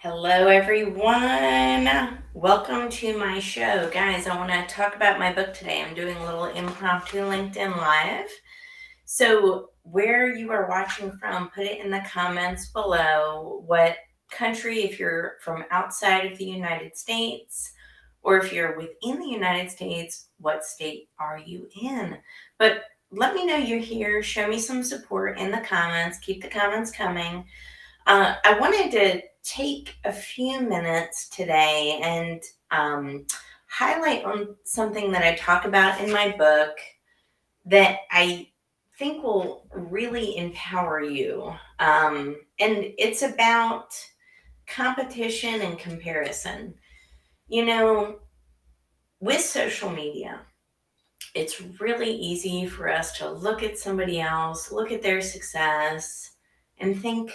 Hello, everyone. Welcome to my show. Guys, I want to talk about my book today. I'm doing a little impromptu LinkedIn Live. So, where you are watching from, put it in the comments below. What country, if you're from outside of the United States, or if you're within the United States, what state are you in? But let me know you're here. Show me some support in the comments. Keep the comments coming. I wanted to take a few minutes today and highlight on something that I talk about in my book that I think will really empower you. And it's about competition and comparison. You know, with social media, it's really easy for us to look at somebody else, look at their success, and think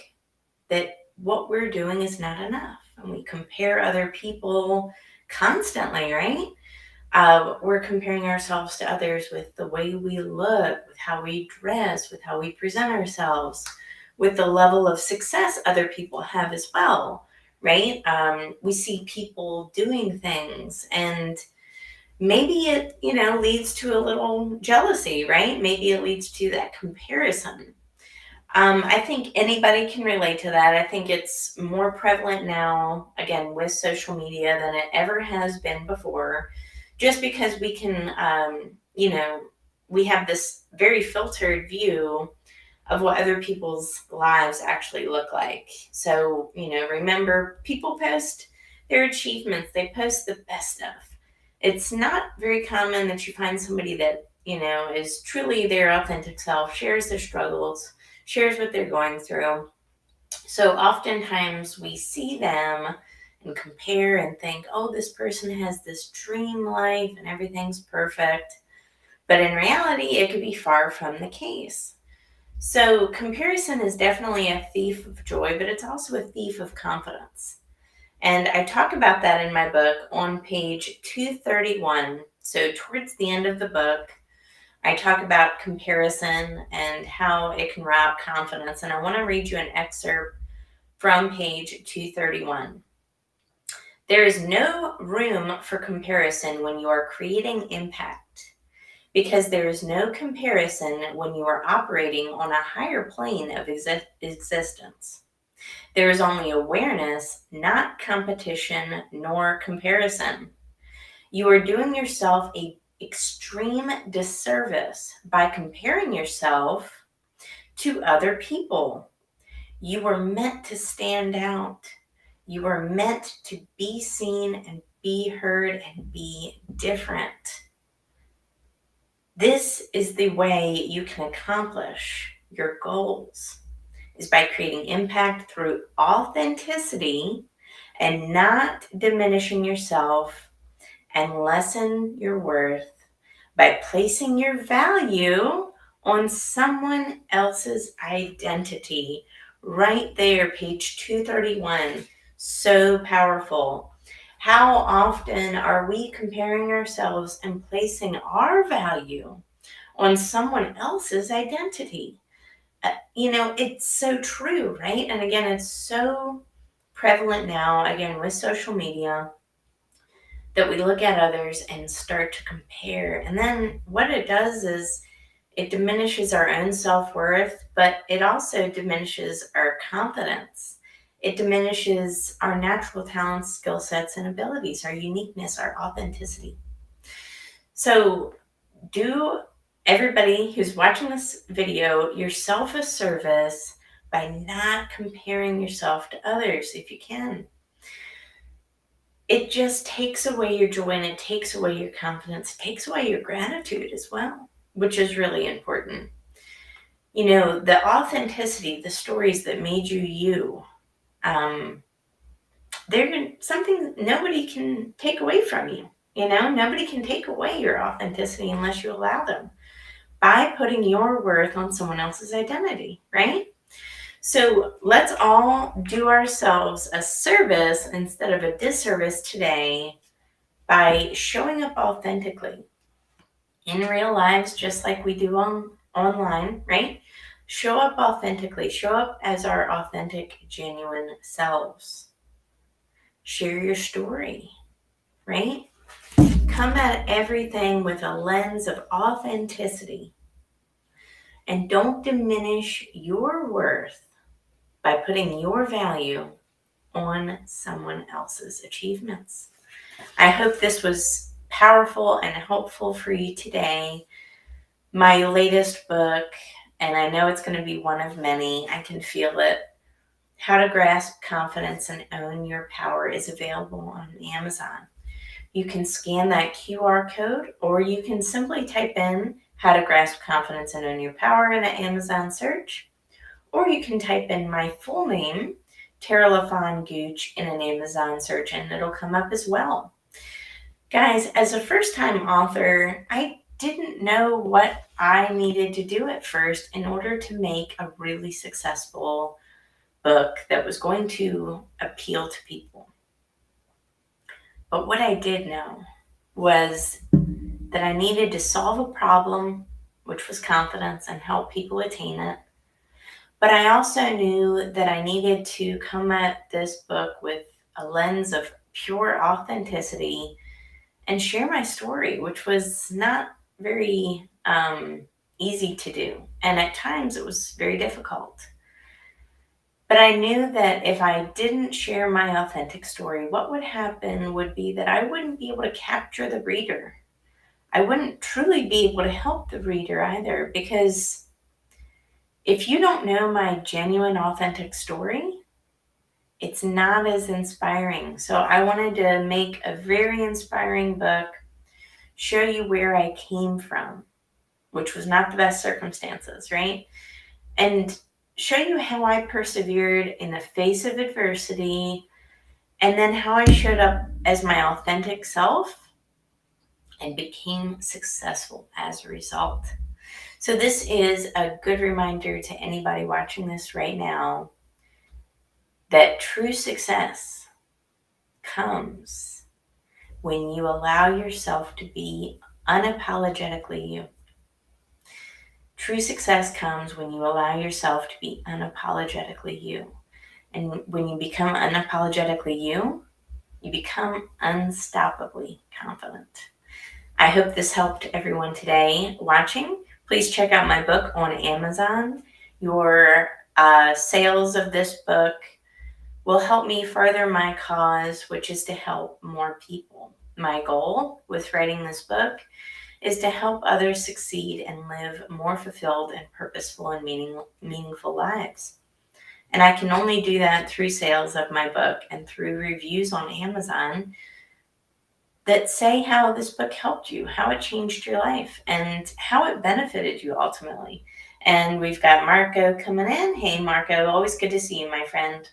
that what we're doing is not enough. And we compare other people constantly, right? We're comparing ourselves to others with the way we look, with how we dress, with how we present ourselves, with the level of success other people have as well, right? We see people doing things and maybe it, leads to a little jealousy, right? Maybe it leads to that comparison. I think anybody can relate to that. I think it's more prevalent now, again, with social media than it ever has been before, just because we can, we have this very filtered view of what other people's lives actually look like. So, remember, people post their achievements, they post the best stuff. It's not very common that you find somebody that, is truly their authentic self, shares their struggles, shares what they're going through. So oftentimes we see them and compare and think, oh, this person has this dream life and everything's perfect. But in reality, it could be far from the case. So comparison is definitely a thief of joy, but it's also a thief of confidence. And I talk about that in my book on page 231. So towards the end of the book, I talk about comparison and how it can rob confidence. And I want to read you an excerpt from page 231. There is no room for comparison when you are creating impact, because there is no comparison when you are operating on a higher plane of existence. There is only awareness, not competition nor comparison. You are doing yourself a extreme disservice by comparing yourself to other people. You were meant to stand out. You were meant to be seen and be heard and be different. This is the way you can accomplish your goals, is by creating impact through authenticity and not diminishing yourself, and lessen your worth by placing your value on someone else's identity. Right there, page 231. So powerful. How often are we comparing ourselves and placing our value on someone else's identity? It's so true, right? And again, it's so prevalent now, again, with social media, that we look at others and start to compare. And then what it does is it diminishes our own self worth, but it also diminishes our confidence. It diminishes our natural talents, skill sets, and abilities, our uniqueness, our authenticity. So, do everybody who's watching this video yourself a service by not comparing yourself to others if you can. It just takes away your joy and it takes away your confidence, it takes away your gratitude as well, which is really important. The authenticity, the stories that made you you, they're something nobody can take away from you. Nobody can take away your authenticity unless you allow them by putting your worth on someone else's identity, right? So let's all do ourselves a service instead of a disservice today by showing up authentically in real lives, just like we do online, right? Show up authentically, show up as our authentic, genuine selves. Share your story, right? Come at everything with a lens of authenticity. And don't diminish your worth by putting your value on someone else's achievements. I hope this was powerful and helpful for you today. My latest book, and I know it's going to be one of many, I can feel it. How to Grasp Confidence and Own Your Power is available on Amazon. You can scan that QR code, or you can simply type in How to Grasp Confidence and Own Your Power in an Amazon search, or you can type in my full name, Tara LaFawn Gooch, in an Amazon search, and it'll come up as well. Guys, as a first-time author, I didn't know what I needed to do at first in order to make a really successful book that was going to appeal to people. But what I did know was that I needed to solve a problem, which was confidence, and help people attain it. But I also knew that I needed to come at this book with a lens of pure authenticity and share my story, which was not very easy to do. And at times it was very difficult. But I knew that if I didn't share my authentic story, what would happen would be that I wouldn't be able to capture the reader. I wouldn't truly be able to help the reader either, because if you don't know my genuine, authentic story, it's not as inspiring. So I wanted to make a very inspiring book, show you where I came from, which was not the best circumstances, right? And show you how I persevered in the face of adversity, and then how I showed up as my authentic self and became successful as a result. So this is a good reminder to anybody watching this right now that true success comes when you allow yourself to be unapologetically you. True success comes when you allow yourself to be unapologetically you. And when you become unapologetically you, you become unstoppably confident. I hope this helped everyone today watching. Please check out my book on Amazon. Your sales of this book will help me further my cause, which is to help more people. My goal with writing this book is to help others succeed and live more fulfilled and purposeful and meaningful lives. And I can only do that through sales of my book and through reviews on Amazon that say how this book helped you, how it changed your life, and how it benefited you ultimately. And we've got Marco coming in. Hey, Marco, always good to see you, my friend.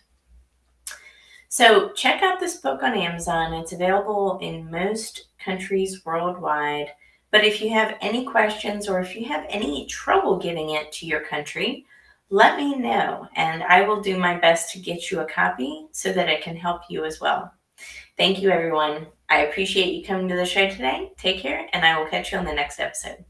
So check out this book on Amazon. It's available in most countries worldwide. But if you have any questions or if you have any trouble getting it to your country, let me know, and I will do my best to get you a copy so that it can help you as well. Thank you, everyone. I appreciate you coming to the show today. Take care, and I will catch you on the next episode.